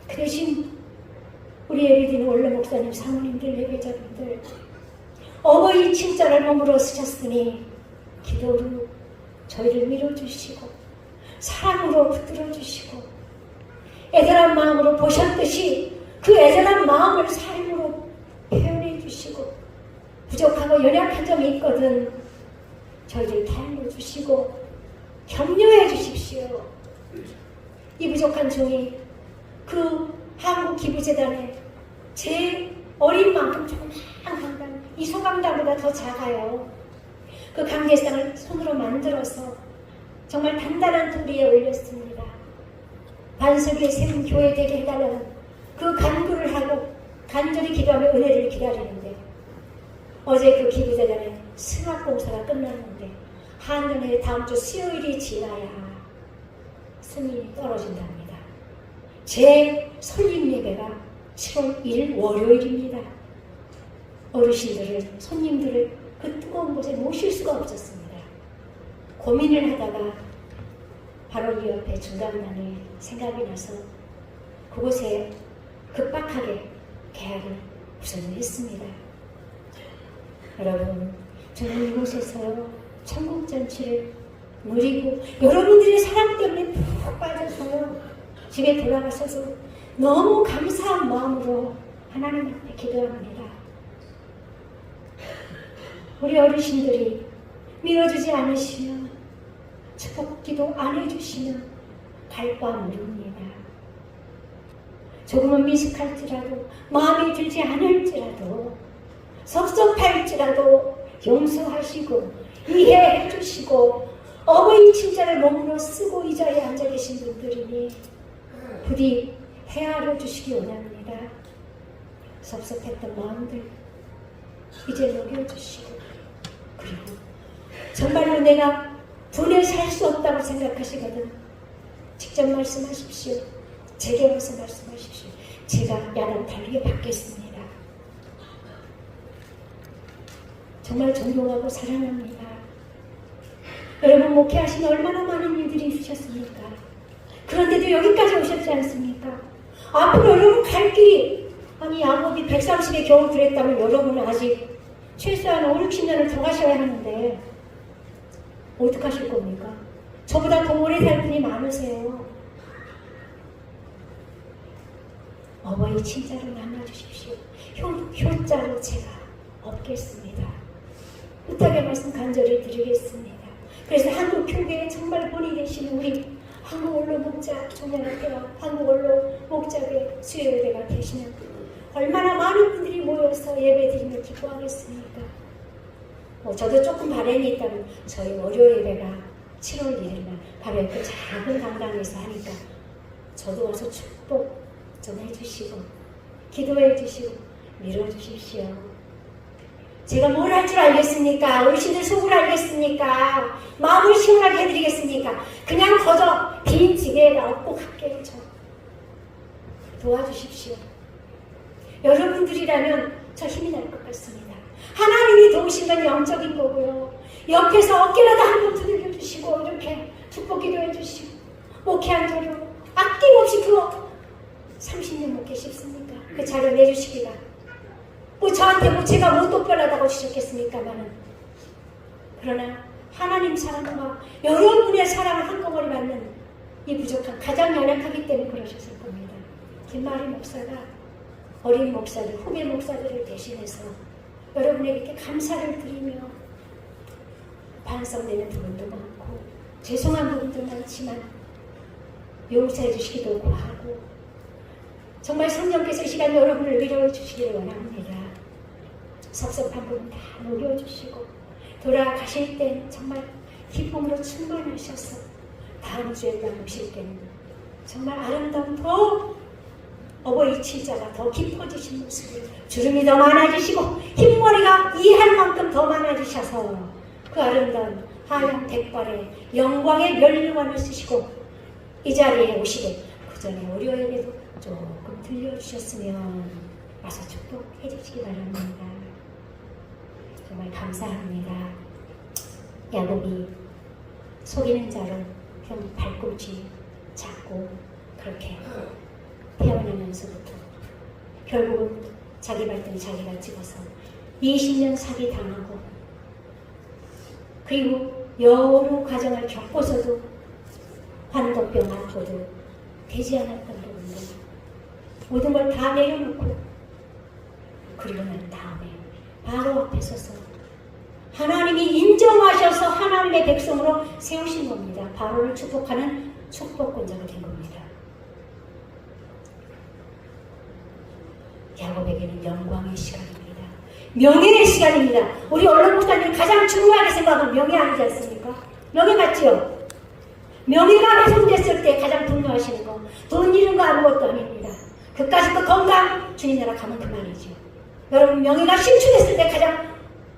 그 대신 우리 예비드린 원로 목사님, 사모님들, 예배자분들 어버이 친자를 몸으로 쓰셨으니 기도로 저희를 밀어주시고 사랑으로 붙들어주시고 애절한 마음으로 보셨듯이 그 애절한 마음을 삶으로 표현해 주시고 부족하고 연약한 점이 있거든 저희를 달궈 주시고 격려해 주십시오. 이 부족한 종이 그 한국기부재단에 제 어린 만큼 조그만 강당, 이 소강당보다 더 작아요. 그 강대상을 손으로 만들어서 정말 단단한 돌 위에 올렸습니다. 반석 위에 세운 교회 되게 해달라는 그 간구를 하고 간절히 기도하며 은혜를 기다리는데 어제 그 기부재단에 승합공사가 끝났는데 한년에 다음 주 수요일이 지나야 승인이 떨어진답니다. 제 설립 예배가 7월 1일 월요일입니다. 어르신들을, 손님들을 그 뜨거운 곳에 모실 수가 없었습니다. 고민을 하다가 바로 이 옆에 중간난이 생각이 나서 그곳에 급박하게 계약을 우선을 했습니다. 여러분, 저는 이곳에서 천국잔치를 누리고 여러분들의 사랑 때문에 푹 빠져서요. 집에 돌아가셔서 너무 감사한 마음으로 하나님 앞에 기도합니다. 우리 어르신들이 밀어주지 않으시면 축복기도 안 해주시면 갈 바 모릅니다. 조금은 미숙할지라도 마음에 들지 않을지라도 섭섭할지라도 용서하시고 이해해 주시고 어버이 친자를 몸으로 쓰고 이 자리에 앉아 계신 분들이니 부디 헤아려 주시기 원합니다. 섭섭했던 마음들 이제 녹여주시고 그리고 정말로 내가 분에 살 수 없다고 생각하시거든 직접 말씀하십시오. 제게 와서 말씀하십시오. 제가 야단 달리게 받겠습니다. 정말 존경하고 사랑합니다. 여러분 목회하시면 얼마나 많은 일들이 있으셨습니까? 그런데도 여기까지 오셨지 않습니까? 앞으로 여러분 갈 길이 아니 야곱이 130에 겨우 그랬다면 여러분은 아직 최소한 5, 60년을 더 가셔야 하는데 어떡하실 겁니까? 저보다 더 오래 살 분이 많으세요. 어버이 친자로 남아주십시오. 효자로 제가 없겠습니다. 부탁의 말씀 간절히 드리겠습니다. 그래서 한국 교회에 정말 본이 되시는 우리 한국 원로 목자 종양학교와 한국 원로 목자회 수요예배가 되시는 얼마나 많은 분들이 모여서 예배드리며 기뻐하겠습니까? 저도 조금 바람이 있다면 저희 월요 예배가 7월 1일날 바로 그 작은 강당에서 하니까 저도 와서 축복 좀 해주시고 기도해 주시고 밀어주십시오. 제가 뭘 할 줄 알겠습니까? 어르신들 속을 알겠습니까? 마음을 시원하게 해드리겠습니까? 그냥 거저 빈 지게에다 얻고 갈게요. 저 도와주십시오. 여러분들이라면 저 힘이 날 것 같습니다. 하나님이 도우신 건 영적인 거고요. 옆에서 어깨라도 한번 두들겨 주시고 이렇게 축복 기도해 주시고 목회한 자료 아낌없이 그거 30년 목회 싶습니까? 그 자료 내주시기가 저한테 제가 뭐 똑별하다고 주셨겠습니까만은 그러나 하나님 사랑과 여러분의 사랑을 한꺼번에 받는 이 부족한 가장 연약하기 때문에 그러셨을 겁니다. 김마리 목사가 어린 목사들, 후배 목사들을 대신해서 여러분에게 이렇게 감사를 드리며 반성되는 부분도 많고 죄송한 부분도 많지만 용서해 주시기도 하고 정말 성령께서 이 시간 여러분을 위로해 주시기를 원합니다. 섭섭한 부분 다 녹여주시고 돌아가실 땐 정말 기쁨으로 충만하셔서 다음 주에 오실 때는 정말 아름다운 더 어버이 칠자가 더 깊어지신 모습을 주름이 더 많아지시고 흰머리가 이할 만큼 더 많아지셔서 그 아름다운 하얀 백발에 영광의 면류관을 쓰시고 이 자리에 오시되 그 전에 우리 에게도 조금 들려주셨으면 와서 축복해 주시기 바랍니다. 정말 감사합니다. 야곱이 속이는 자로 형 발꿈치 잡고 그렇게 태어나면서부터 결국은 자기 발등 자기가 찍어서 20년 사기 당하고 그리고 여러 과정을 겪고서도 환도병 아파도 되지 않았던 부분들 모든 걸 다 내려놓고 그리고 난 다음에 바로 앞에 서서 하나님이 인정하셔서 하나님의 백성으로 세우신 겁니다. 바로를 축복하는 축복권자가 된 겁니다. 야곱에게는 영광의 시간입니다. 명예의 시간입니다. 우리 언론 목사님 가장 중요하게 생각하는 명예 아니지 않습니까? 명예 맞지요? 명예가 훼손됐을 때 가장 분노하시는 거 돈 잃은 거 아무것도 아닙니다. 그까짓 거 건강 주님 나라 가면 그만이죠. 여러분 명예가 실추됐을 때 가장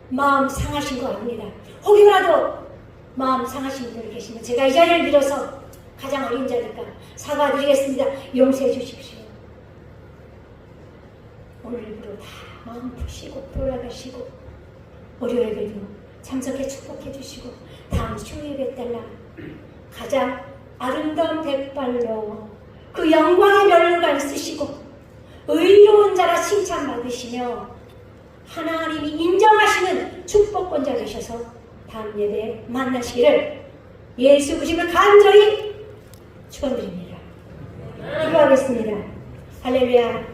마음 상하신 거 아닙니다. 혹여라도 마음 상하신 분이 계시면 제가 이 자리를 빌어서 가장 어린 자니까 사과드리겠습니다. 용서해 주십시오. 오늘부로 다 마음 푸시고 돌아가시고 월요일에도 참석해 축복해 주시고 다음 주 예배 때날 가장 아름다운 백발로 그 영광의 면류관 쓰시고 의로운 자라 칭찬받으시며 하나님이 인정하시는 축복권자 되셔서 다음 예배에 만나시기를 예수 그리스도를 간절히 축원드립니다. 기도하겠습니다. 할렐루야.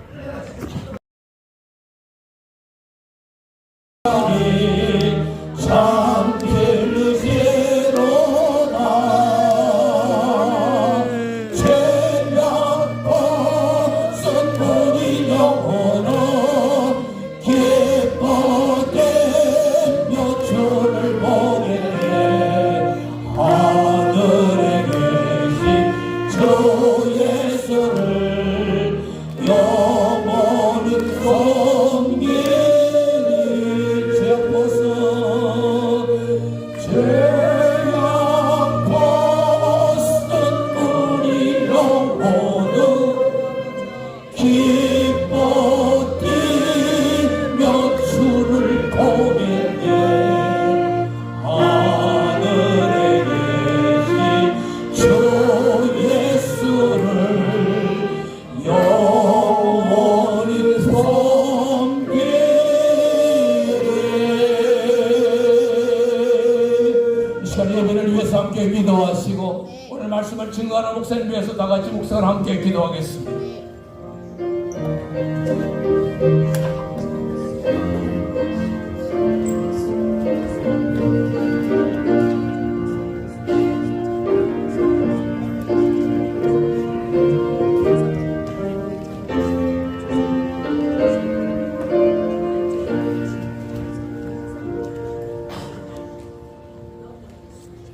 예배를 위해서 함께 기도하시고 오늘 말씀을 증거하는 목사님 위해서 다 같이 목사를 함께 기도하겠습니다.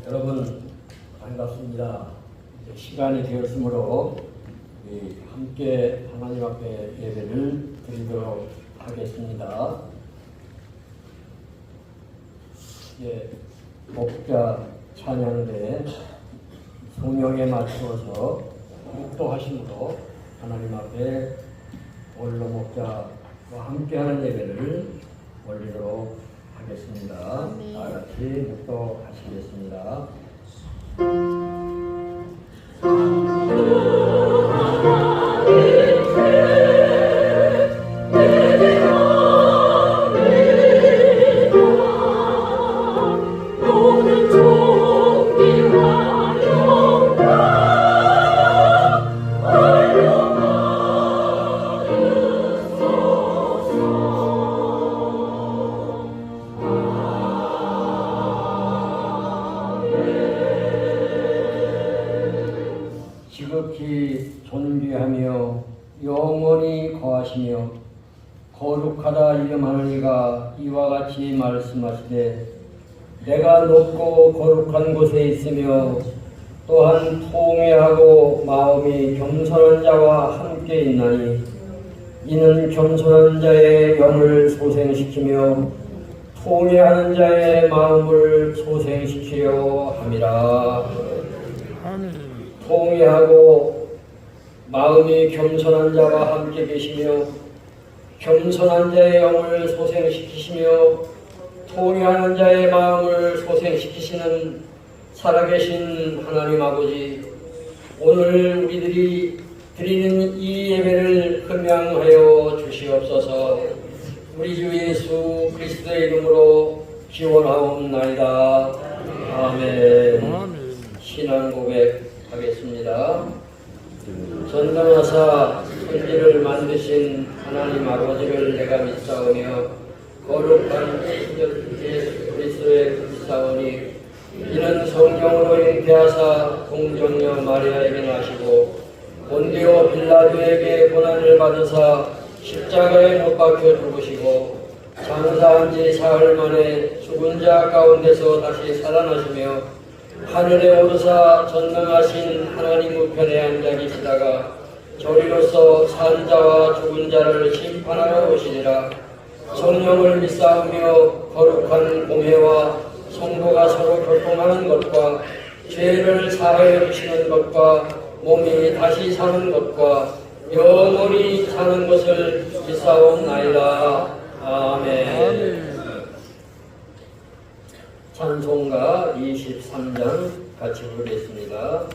여러분 반갑습니다. 이제 시간이 되었으므로 함께 하나님 앞에 예배를 드리도록 하겠습니다. 목자 찬양대 성령에 맞추어서 묵도하심으로 하나님 앞에 원로 목자와 함께하는 예배를 올리도록 하겠습니다. 다 같이 묵도하시겠습니다. 지극히 존귀하며 영원히 거하시며 거룩하다 이름하는 이가 이와 같이 말씀하시되 내가 높고 거룩한 곳에 있으며 또한 통회하고 마음이 겸손한 자와 함께 있나니 이는 겸손한 자의 영을 소생시키며 통회하는 자의 마음을 소생시키려 함이라. 통회하고 마음이 겸손한 자와 함께 계시며 겸손한 자의 영을 소생시키시며 통회하는 자의 마음을 소생시키시는 살아계신 하나님 아버지, 오늘 우리들이 드리는 이 예배를 흠양하여 주시옵소서. 우리 주 예수 그리스도의 이름으로 기원하옵나이다. 아멘. 신앙 고백하겠습니다. 전능하사 천지를 만드신 하나님 아버지를 내가 믿사오며 거룩한 예수 그리스도의 믿사오니 이는 성령으로 잉태하사 동정녀 마리아에게 나시고 본디오 빌라도에게 고난을 받으사 십자가에 못 박혀 죽으시고 장사한 지 사흘 만에 죽은 자 가운데서 다시 살아나시며 하늘에 오르사 전능하신 하나님 우편에 앉아 계시다가 저리로서 산 자와 죽은 자를 심판하러 오시리라. 성령을 믿사오며 거룩한 공회와 성도가 서로 교통하는 것과 죄를 사하여 주시는 것과 몸이 다시 사는 것과 영원히 사는 것을 믿사옵나이다. 아멘. 찬송가 23장 같이 부르겠습니다.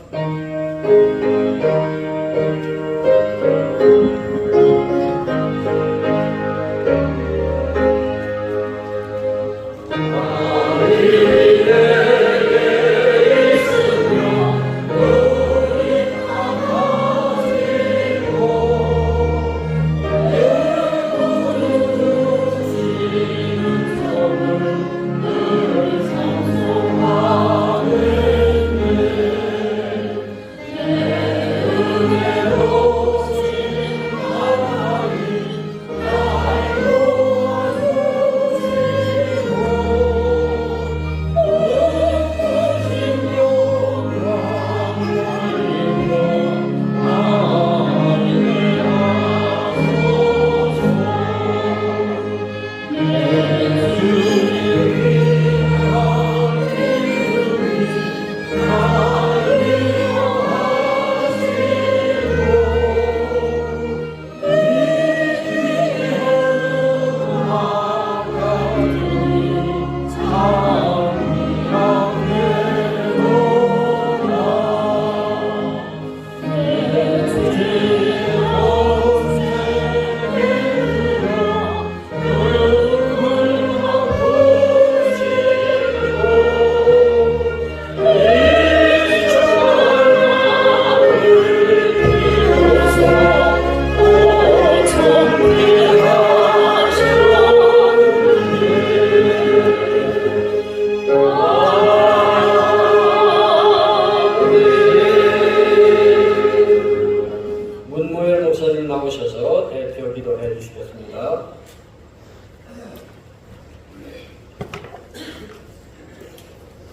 나오셔서 대표 기도해 주시겠습니다.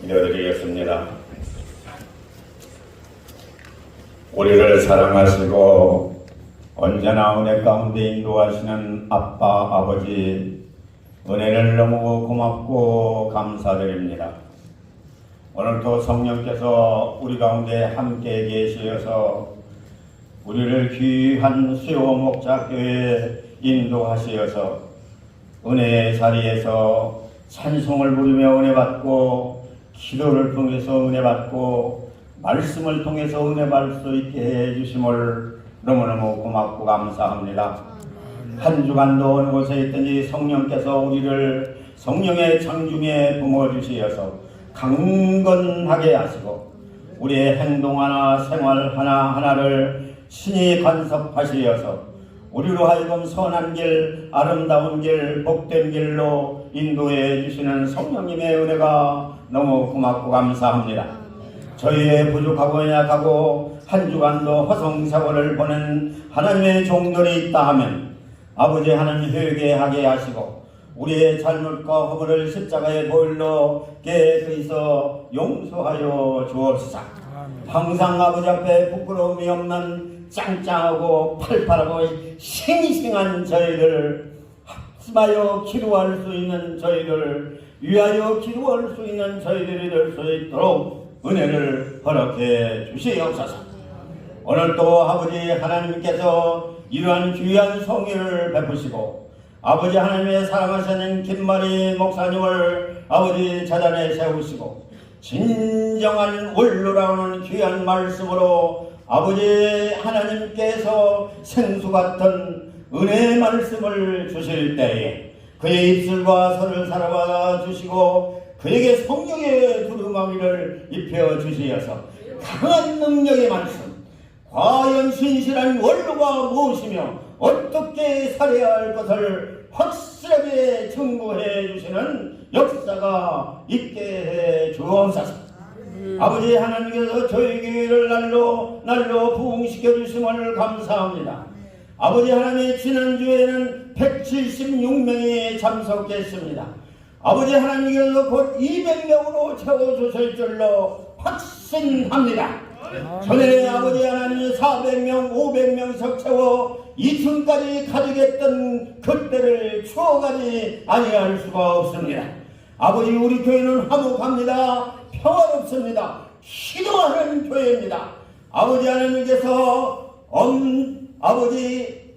기도드리겠습니다. 우리를 사랑하시고 언제나 은혜 가운데 인도하시는 아빠, 아버지, 은혜를 너무 고맙고 감사드립니다. 오늘도 성령께서 우리 가운데 함께 계시어서 우리를 귀한 수요 목자교회에 인도하시어서 은혜의 자리에서 찬송을 부르며 은혜 받고 기도를 통해서 은혜 받고 말씀을 통해서 은혜 받을 수 있게 해주심을 너무너무 고맙고 감사합니다. 한 주간도 어느 곳에 있든지 성령께서 우리를 성령의 창중에 부어주시어서 강건하게 하시고 우리의 행동 하나 생활 하나하나를 신이 간섭하시어서 우리로 하여금 선한 길, 아름다운 길, 복된 길로 인도해 주시는 성령님의 은혜가 너무 고맙고 감사합니다. 저희의 부족하고 연약하고 한 주간도 허송세월을 보낸 하나님의 종들이 있다 하면 아버지 하나님 회개하게 하시고 우리의 잘못과 허물을 십자가의 보혈로 깨끗이서 용서하여 주옵소서. 항상 아버지 앞에 부끄러움이 없는 짱짱하고 팔팔하고 싱싱한 저희들, 합심하여 기도할 수 있는 저희들, 위하여 기도할 수 있는 저희들이 될 수 있도록 은혜를 허락해 주시옵소서. 오늘 또 아버지 하나님께서 이러한 귀한 성의를 베푸시고 아버지 하나님의 사랑하시는 김마리 목사님을 아버지 재단에 세우시고 진정한 원로라는 귀한 말씀으로 아버지 하나님께서 생수 같은 은혜의 말씀을 주실 때에 그의 입술과 손을 사랑하 주시고 그에게 성령의 두루마기를 입혀 주시어서 강한 능력의 말씀, 과연 신실한 원로가 무엇이며 어떻게 살아야 할 것을 확실하게 증거해 주시는 역사가 있게 해 주옵소서. 아버지 하나님께서 저희 교회를 날로 부흥시켜 주심을 감사합니다. 아버지 하나님, 지난주에는 176명이 참석했습니다. 아버지 하나님께서 곧 200명으로 채워주실 줄로 확신합니다. 전에 아버지 하나님 400명, 500명씩 채워 2층까지 가져겠던 그때를 추억하지 아니할 수가 없습니다. 아버지, 우리 교회는 화목합니다. 평화롭습니다. 기도하는 교회입니다. 아버지 하나님께서 아버지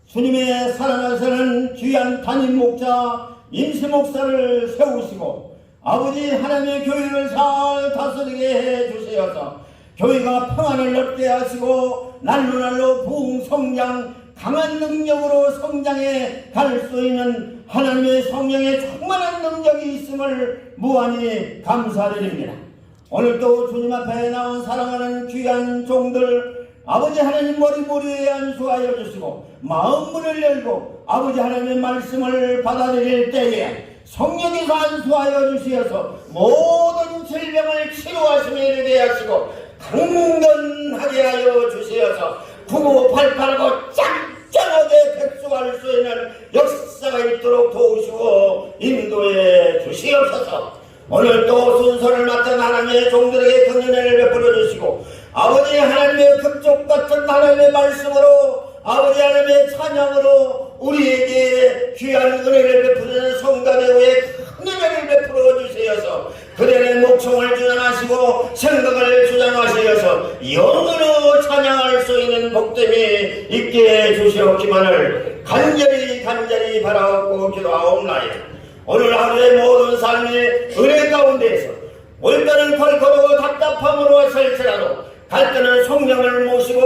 주님의 사랑하시는 귀한 담임 목자 임시 목사를 세우시고 아버지 하나님의 교회를 잘 다스리게 해 주시어서 교회가 평안을 얻게 하시고 날로 부흥 성장, 강한 능력으로 성장해 갈 수 있는 하나님의 성령의 충만한 능력이 있음을 무한히 감사드립니다. 오늘도 주님 앞에 나온 사랑하는 귀한 종들 아버지 하나님 머리에 안수하여 주시고 마음 문을 열고 아버지 하나님의 말씀을 받아들일 때에 성령께서 안수하여 주시어서 모든 질병을 치료하시며 이르게 하시고 강건하게 하여 주시어서 구고팔팔하고 짱짱하게 백수할 수 있는 역사가 있도록 도우시고 인도해 주시옵소서. 오늘 또 순서를 맡은 하나님의 종들에게 긍휼을 베풀어 주시고 아버지 하나님의 급족 같은 하나님의 말씀으로 아버지 하나님의 찬양으로 우리에게 귀한 은혜를 베푸는 성가대우에 큰 은혜를 베풀어 주시어서 그들의 목청을 주장하시고 생각을 주장하시어서 영으로 찬양할 수 있는 복됨이 있게 해 주시옵기만을 간절히 바라옵고 기도하옵나이다. 오늘 하루의 모든 삶의 은혜 가운데에서 올때는 컬컬하고 답답함으로 왔을지라도 갈 때는 성령을 모시고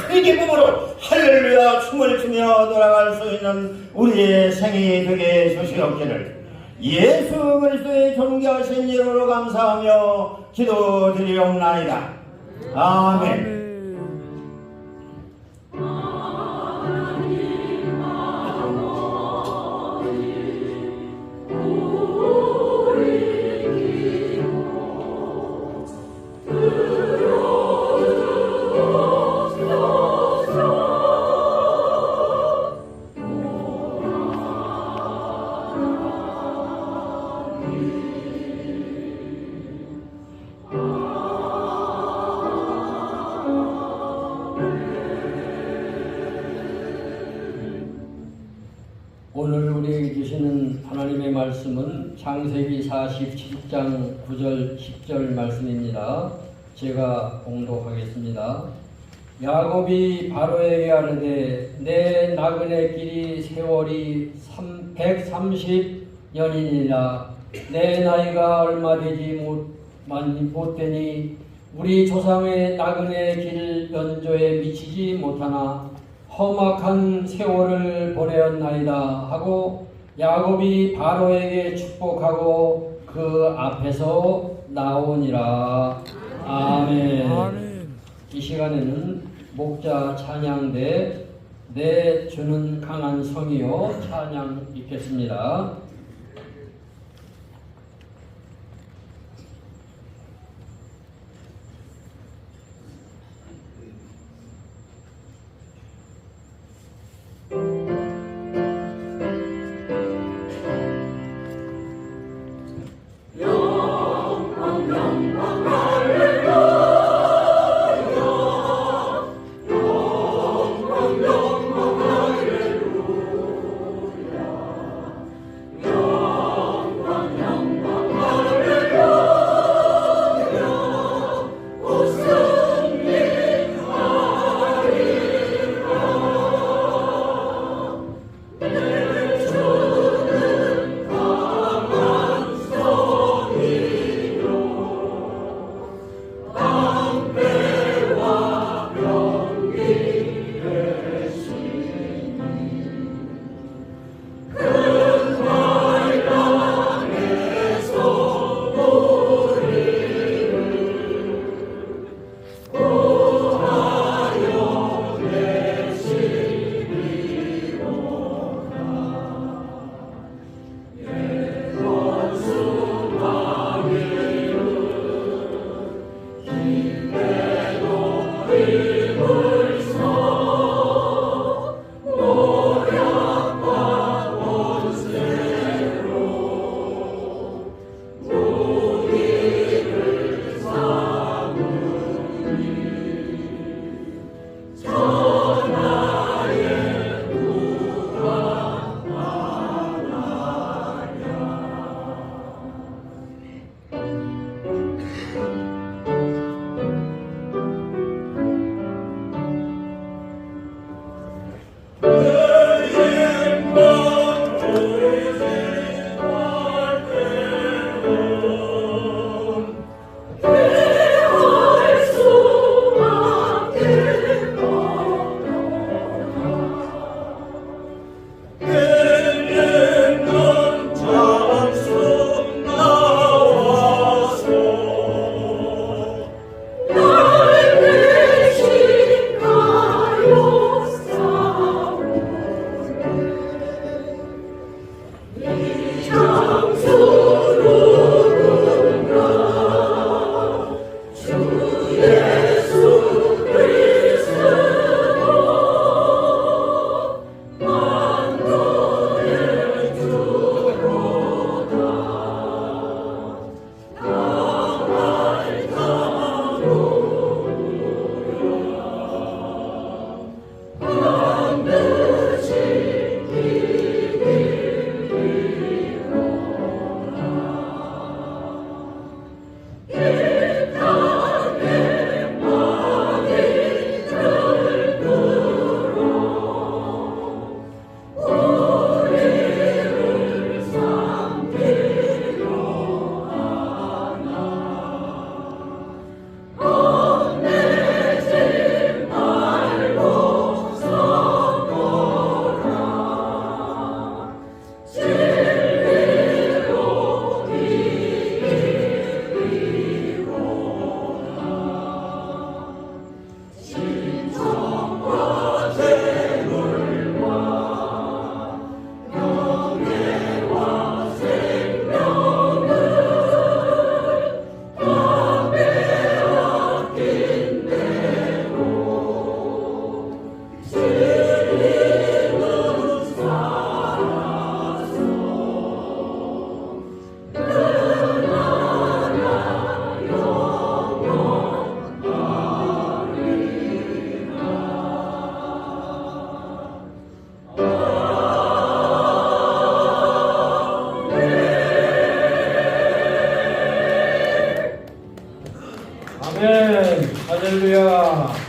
큰 기쁨으로 할렐루야 춤을 추며 돌아갈 수 있는 우리의 생이 되게 해주시옵기를 예수 그리스도의 존귀하신 이름으로 감사하며 기도드리옵나이다. 아멘. 오늘 우리에게 주시는 하나님의 말씀은 창세기 47장 9절 10절 말씀입니다. 제가 봉독하겠습니다. 야곱이 바로에게 아뢰되 내 나그네 길이 세월이 130년이니라 내 나이가 얼마 되지 못되니 우리 조상의 나그네 길 연조에 미치지 못하나 험악한 세월을 보내었나이다 하고 야곱이 바로에게 축복하고 그 앞에서 나오니라. 아멘. 이 시간에는 목자 찬양대 내 주는 강한 성이요 찬양 읽겠습니다. 영광 할렐루야 아멘. 할렐루야.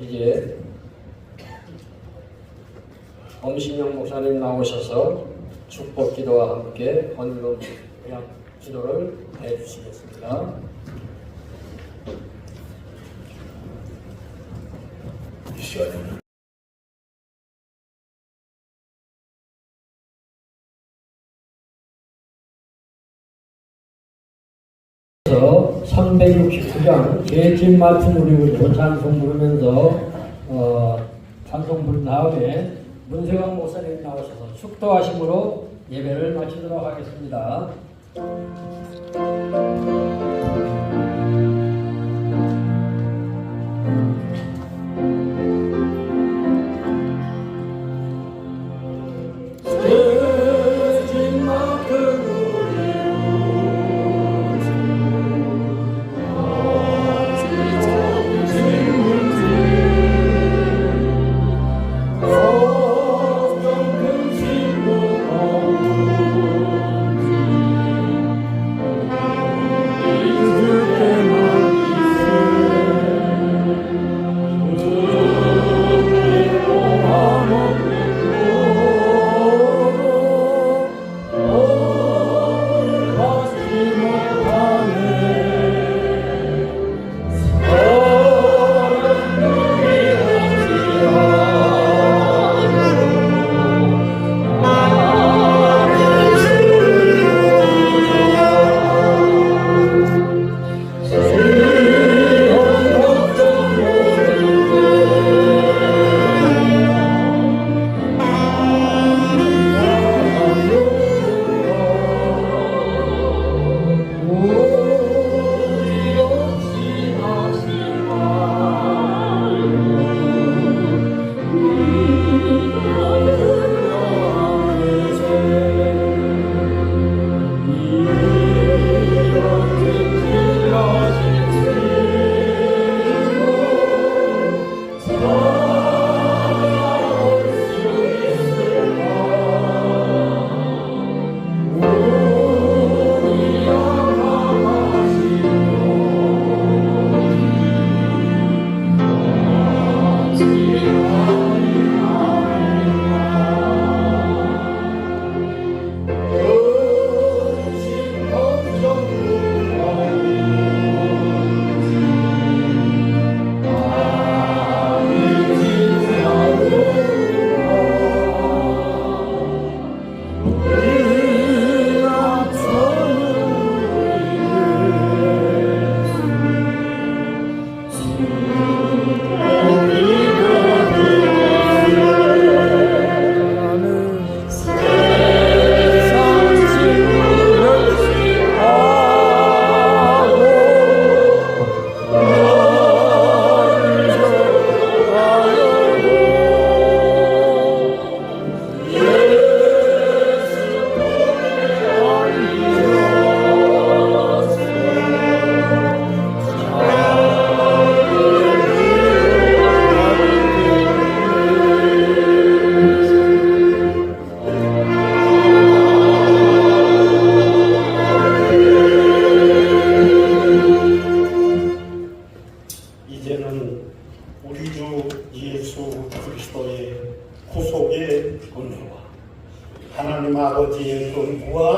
이제 엄신영 목사님 나오셔서 축복 기도와 함께 헌금 기도를 해주시겠습니다. 이 시간에는 그래서 369장 계집 맡은 우리 찬송 부르면서 찬송 부른 다음에 문세광 목사님 나오셔서 축도하심으로 예배를 마치도록 하겠습니다.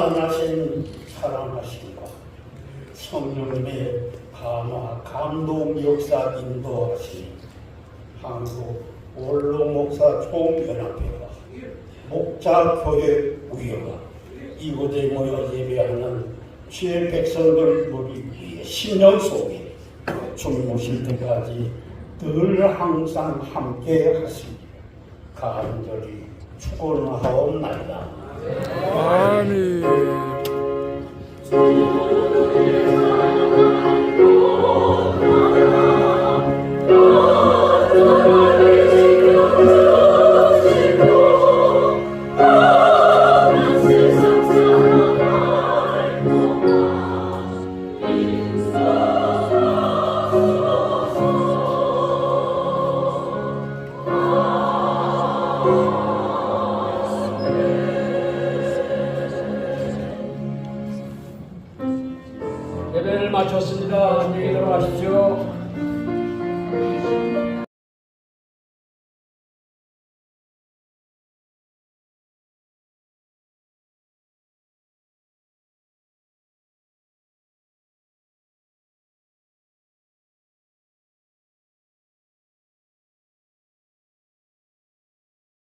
무한하신 사랑하심과 성령님의 감화, 감동 역사 인도하시니 한국 원로 목사 총연합회와 목자교회 우여가 이곳에 모여 예배하는 주의 백성들 우리 위해 10년 속에 주님 오실 때까지 늘 항상 함께 하시기를 간절히 축원하옵나이다. 예배를 마쳤습니다. 안녕히 들어가십시오.